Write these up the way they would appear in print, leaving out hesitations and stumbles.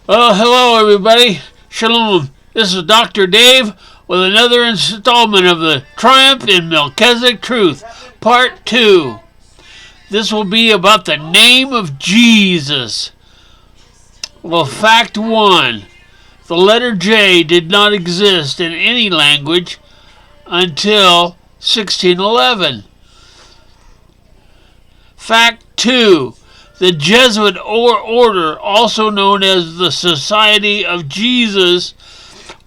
Well, hello everybody. Shalom. This is Dr. Dave with another installment of the Triumph in Melchizedek Truth, Part 2. This will be about the name of Jesus. Well, fact 1. The letter J did not exist in any language until 1611. Fact 2. The Jesuit order, also known as the Society of Jesus,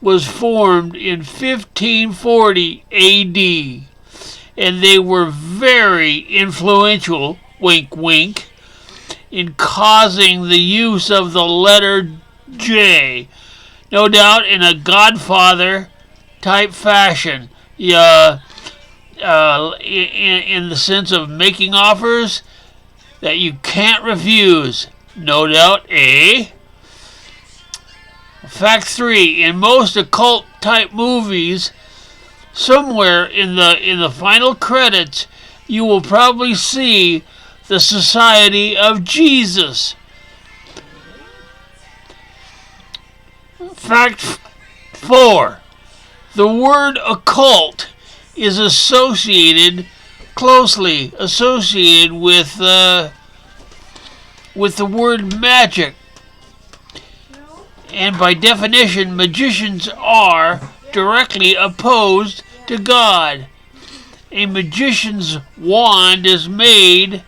was formed in 1540 AD, and they were very influential, wink wink, in causing the use of the letter J, no doubt in a Godfather type fashion, in the sense of making offers that you can't refuse, no doubt, eh? Fact 3. In most occult type movies, somewhere in the final credits, you will probably see the Society of Jesus. Fact 4. The word occult is closely associated with the word magic. And by definition, magicians are directly opposed to God. A magician's wand is made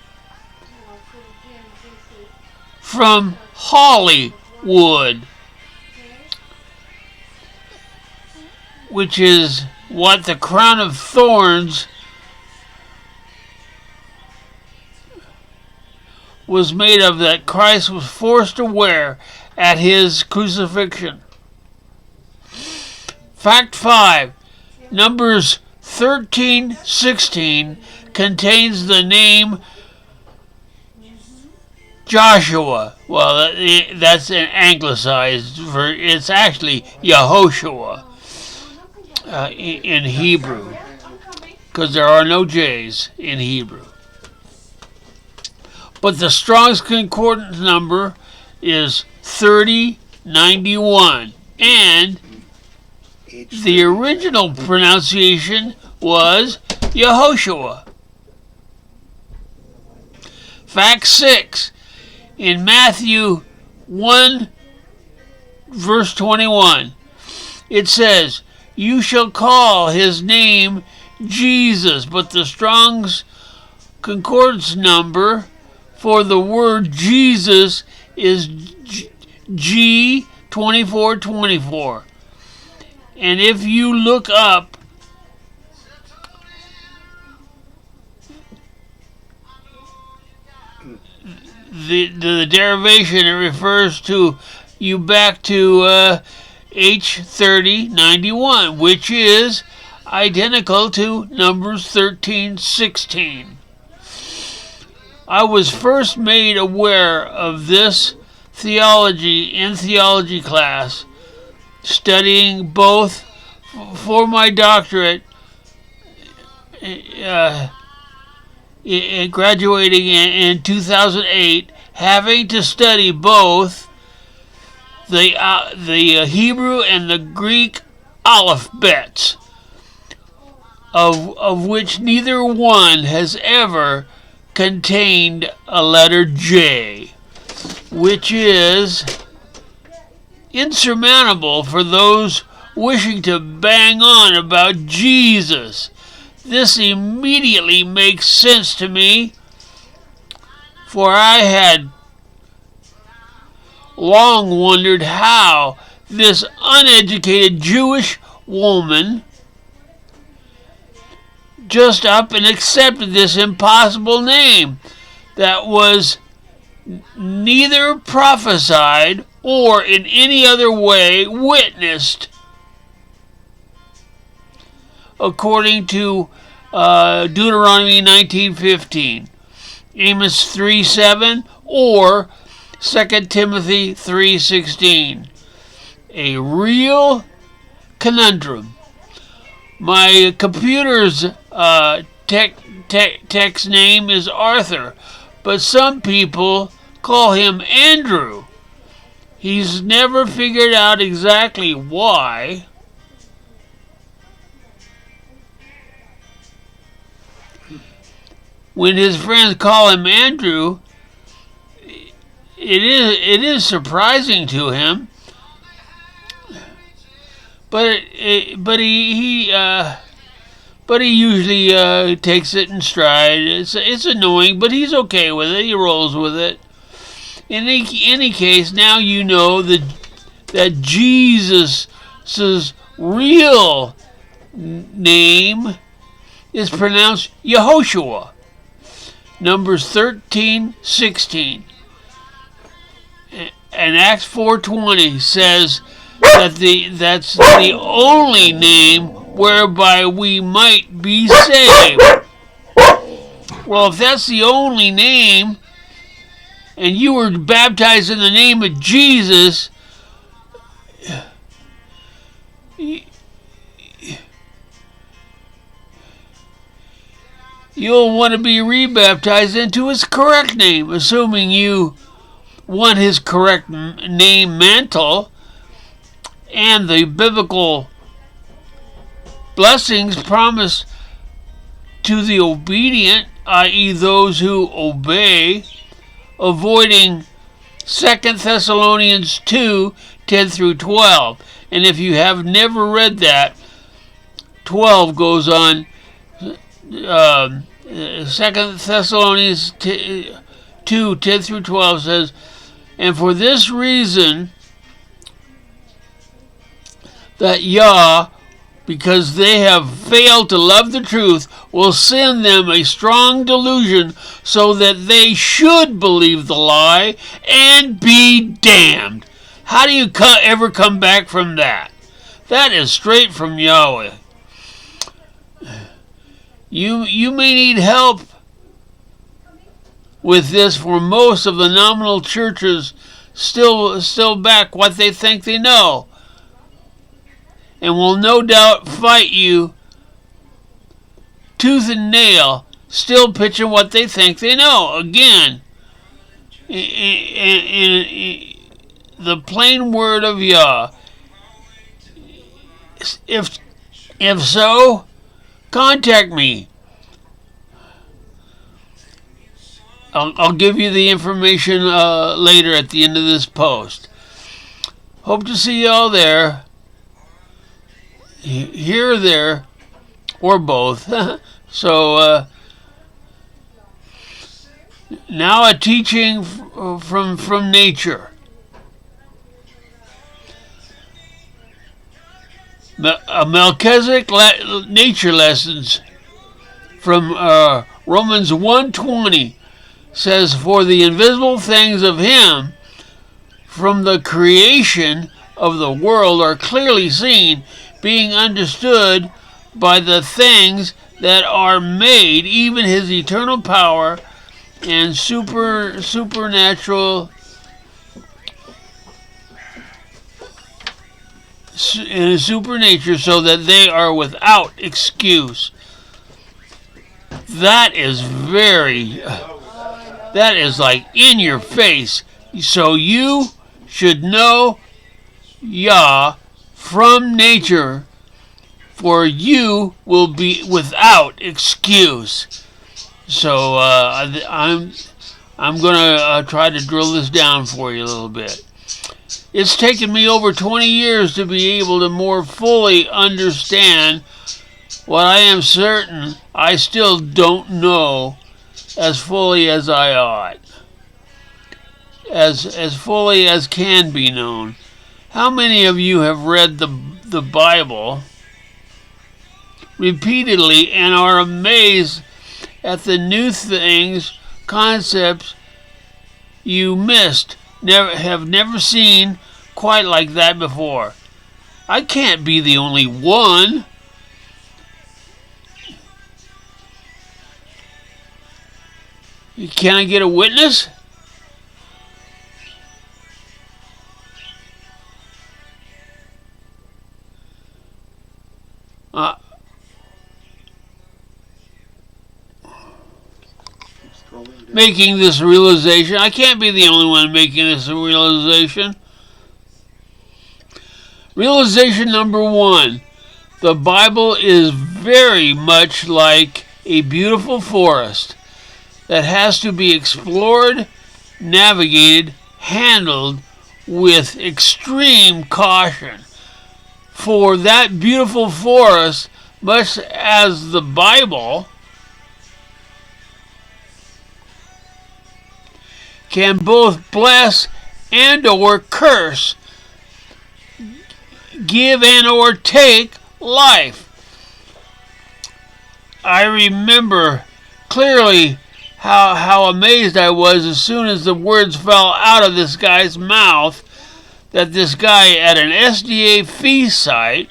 from holly wood, which is what the crown of thorns was made of, that Christ was forced to wear at his crucifixion. Fact 5. Numbers 13:16 contains the name Joshua. Well, that's an anglicized version. It's actually Yehoshua in Hebrew, because there are no J's in Hebrew. But the Strong's Concordance number is 3091, and the original pronunciation was Yehoshua. Fact 6. In Matthew 1, verse 21, it says, "You shall call his name Jesus," but the Strong's Concordance number for the word Jesus is G2424. And if you look up the derivation, it refers to you back to H3091, which is identical to Numbers 13:16. I was first made aware of this theology in theology class, studying both for my doctorate, graduating in 2008, having to study both the Hebrew and the Greek alphabets, of which neither one has ever contained a letter J, which is insurmountable for those wishing to bang on about Jesus. This immediately makes sense to me, for I had long wondered how this uneducated Jewish woman just up and accepted this impossible name that was neither prophesied or in any other way witnessed, according to Deuteronomy 19:15, Amos 3:7, or 2 Timothy 3:16. A real conundrum. My computer's text name is Arthur, but some people call him Andrew. He's never figured out exactly why. When his friends call him Andrew, it is surprising to him, but he usually takes it in stride. It's annoying, but he's okay with it. He rolls with it. In any case, now you know that Jesus' real name is pronounced Yehoshua. Numbers 13:16. And Acts 4:20 says that's the only name whereby we might be saved. Well, if that's the only name, and you were baptized in the name of Jesus, you'll want to be rebaptized into his correct name, assuming you want his correct name mantle and the biblical blessings promised to the obedient, i.e. those who obey, avoiding 2 Thessalonians 2:10 through 12. And if you have never read that, 12 goes on, 2 Thessalonians 2:10 through 12 says, and for this reason, that Yah, because they have failed to love the truth, will send them a strong delusion so that they should believe the lie and be damned. How do you ever come back from that? That is straight from Yahweh. You may need help with this, for most of the nominal churches still back what they think they know, and will no doubt fight you tooth and nail, still pitching what they think they know. Again, in the plain word of Yah. If so, contact me. I'll give you the information later at the end of this post. Hope to see y'all there. Here or there, or both. So now a teaching from nature. Melchizedek nature lessons from Romans 1:20 says, for the invisible things of him from the creation of the world are clearly seen, being understood by the things that are made, even his eternal power and supernatural in his supernature, so that they are without excuse. That is like in your face. So you should know Yah from nature, for you will be without excuse. So I'm gonna try to drill this down for you a little bit. It's taken me over 20 years to be able to more fully understand what I am certain I still don't know as fully as I ought, as fully as can be known. How many of you have read the Bible repeatedly and are amazed at the new things, concepts you missed, have never seen quite like that before? I can't be the only one. Can I get a witness? Making this realization. I can't be the only one making this realization. Realization number 1. The Bible is very much like a beautiful forest that has to be explored, navigated, handled with extreme caution. For that beautiful forest, much as the Bible, can both bless and or curse, give and or take life. I remember clearly how amazed I was as soon as the words fell out of this guy's mouth that this guy at an SDA fee site,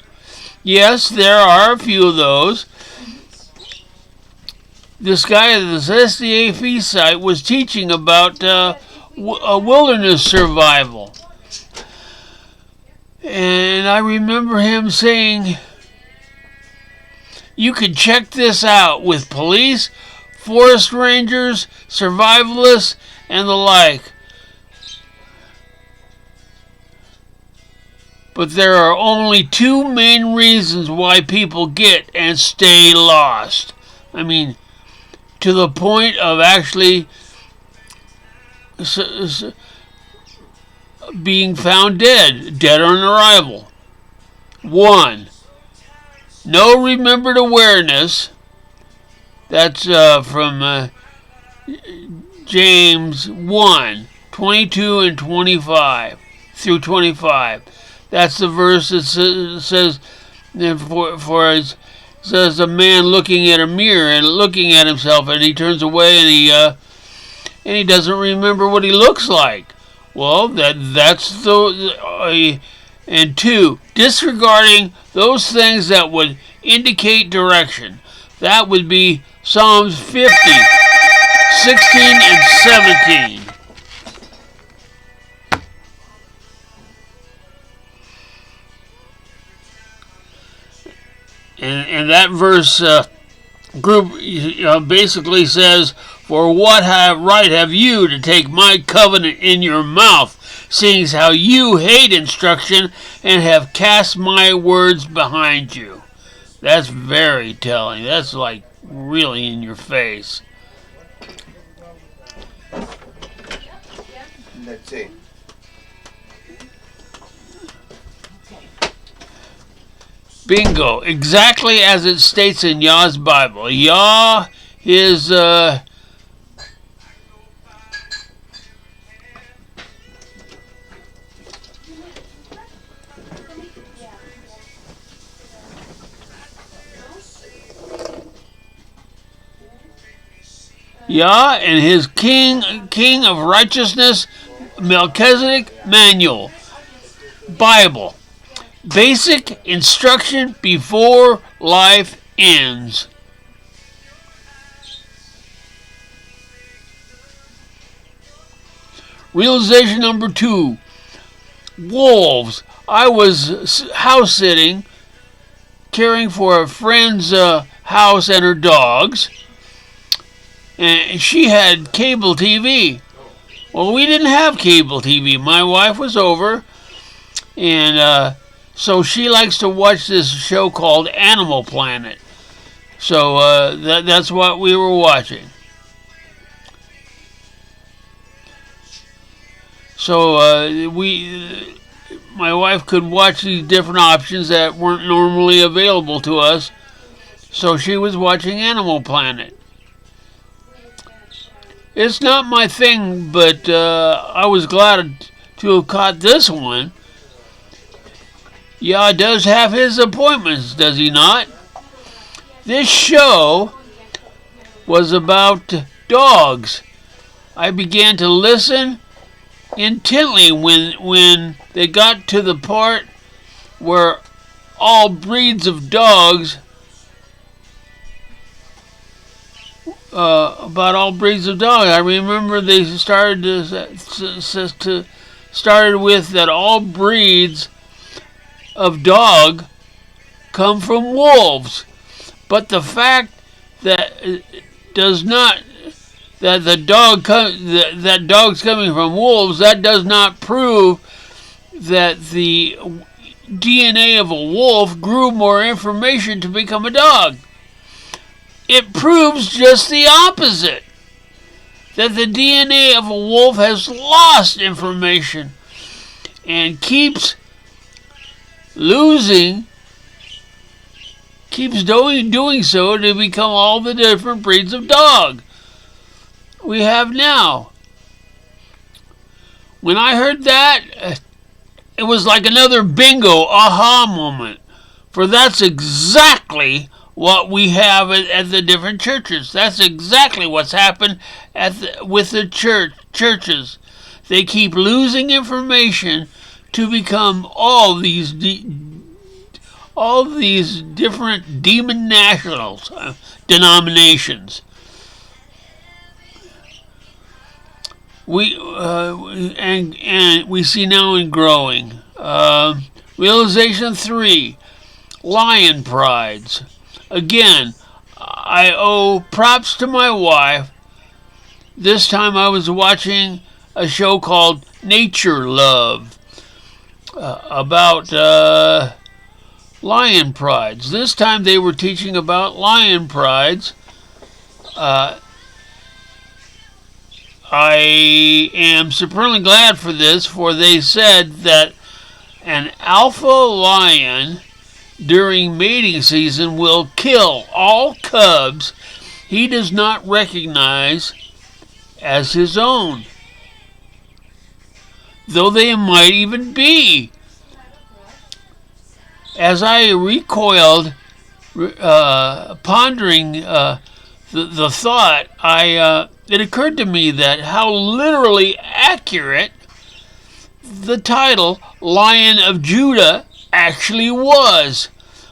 yes, there are a few of those, this guy at this SDA fee site was teaching about wilderness survival. And I remember him saying, you could check this out with police, forest rangers, survivalists, and the like. But there are only 2 main reasons why people get and stay lost. I mean, to the point of actually being found dead on arrival. 1, no remembered awareness. That's from James 1, 22 and 25 through 25. That's the verse that says, it says a man looking at a mirror and looking at himself, and he turns away and he doesn't remember what he looks like. Well, that's the and 2, disregarding those things that would indicate direction. That would be Psalms 50, 16 and 17. And that verse group basically says, for what right have you to take my covenant in your mouth, seeing how you hate instruction and have cast my words behind you? That's very telling. That's like really in your face. Let's see. Bingo. Exactly as it states in Yah's Bible. Yah is Yah and his king of righteousness, Melchizedek manual. Bible. Basic instruction before life ends. Realization number 2. Wolves. I was house sitting, caring for a friend's house and her dogs, and she had cable TV. Well, we didn't have cable TV. My wife was over, and so she likes to watch this show called Animal Planet. So that's what we were watching. So my wife could watch these different options that weren't normally available to us. So she was watching Animal Planet. It's not my thing, but I was glad to have caught this one. Yah does have his appointments, does he not? This show was about dogs. I began to listen intently when they got to the part where all breeds of dogs, about all breeds of dogs. I remember they started with that all breeds of dog come from wolves, but the fact that does not that dog's coming from wolves, that does not prove that the DNA of a wolf grew more information to become a dog. It proves just the opposite, that the DNA of a wolf has lost information and keeps doing so to become all the different breeds of dog we have now. When I heard that, it was like another bingo aha moment, for that's exactly what we have at the different churches. That's exactly what's happened with the churches. They keep losing information to become all these different demon nationals, denominations. And we see now in growing. Realization 3, lion prides. Again, I owe props to my wife. This time I was watching a show called Nature Love about lion prides. This time they were teaching about lion prides. I am supremely glad for this, for they said that an alpha lion during mating season will kill all cubs he does not recognize as his own, though they might even be. As I recoiled, pondering the thought, it occurred to me that how literally accurate the title Lion of Judah actually was.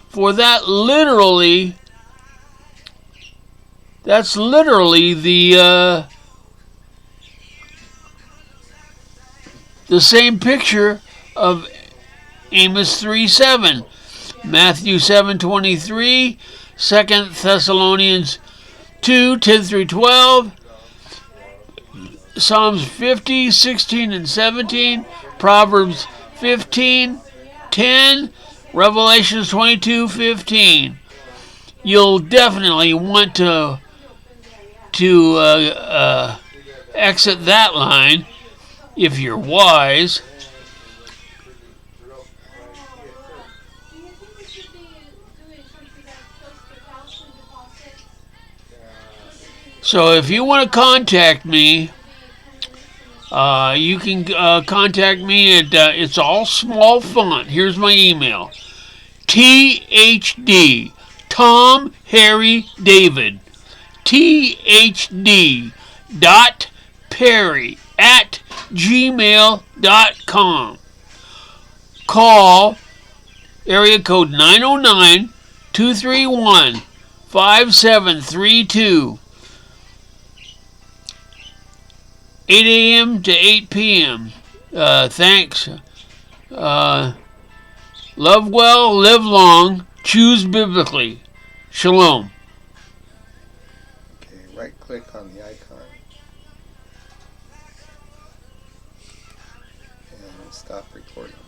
For that's literally the same picture of Amos 3:7, Matthew 7:23, 2 Thessalonians 2:10 through 12, Psalms 50, 16 and 17, Proverbs 15:10, Revelations 22:15. You'll definitely want to exit that line if you're wise. So if you want to contact me, you can contact me at, it's all small font. Here's my email. THD, Tom, Harry, David. THD dot Perry at gmail.com. Call area code 909-231-5732. 8 a.m. to 8 p.m. Thanks. Love well, live long, choose biblically. Shalom. Okay, right click on the icon and stop recording.